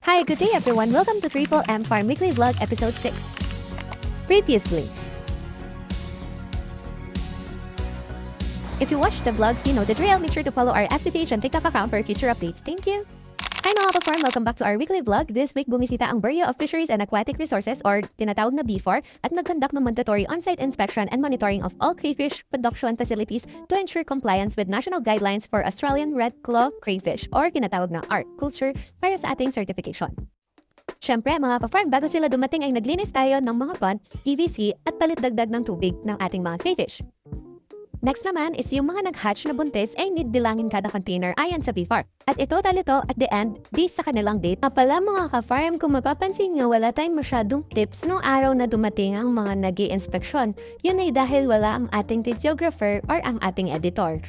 Hi, good day everyone. Welcome to Triple M Farm Weekly Vlog Episode 6. Previously. If you watched the vlogs, you know the drill. Make sure to follow our FB page and TikTok account for future updates. Thank you. Hi mga ka-farm! Welcome back to our weekly vlog. This week, bumisita ang Bureau of Fisheries and Aquatic Resources or tinatawag na BFAR at nagconduct ng mandatory on-site inspection and monitoring of all crayfish production facilities to ensure compliance with national guidelines for Australian Red Claw Crayfish or tinatawag na ARC culture para sa ating certification. Siyempre, mga ka-farm, bago sila dumating ay naglinis tayo ng mga pond, PVC at palit dagdag ng tubig ng ating mga crayfish. Next naman is yung mga nag-hatch na buntis ay need bilangin kada container ayon sa BFAR. At ito talito at the end, based sa kanilang date. Pala mga ka-farm, kung mapapansin nyo, wala tayong masyadong tips nung araw na dumating ang mga nag-i-inspeksyon. Yun ay dahil wala ang ating videographer or ang ating editor.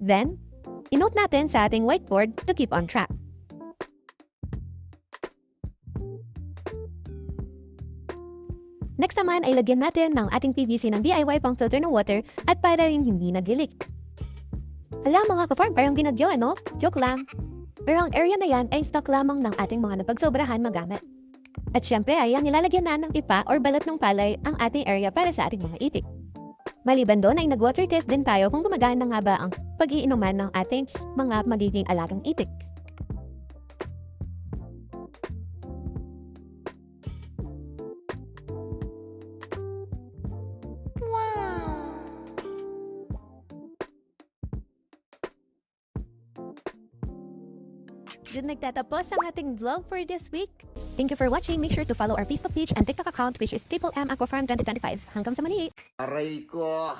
Then, inote natin sa ating whiteboard to keep on track. Next naman ay lagyan natin ng ating PVC ng DIY pang filter ng water at para rin hindi nag-leak. Hala mga ka-farm, parang binagyo ano? Joke lang. Pero ang area na yan ay stock lamang ng ating mga napagsobrahan magamit. At syempre ay ang nilalagyan na ng ipa or balat ng palay ang ating area para sa ating mga itik. Maliban doon ay nag-water test din tayo kung gumagana nga ba ang pag-iinuman ng ating mga magiging alagang itik. Wow! Doon nagtatapos ang ating vlog for this week. Thank you for watching. Make sure to follow our Facebook page and TikTok account which is Triple M Aquafarm 2025. Hanggang sa muli! Aray ko!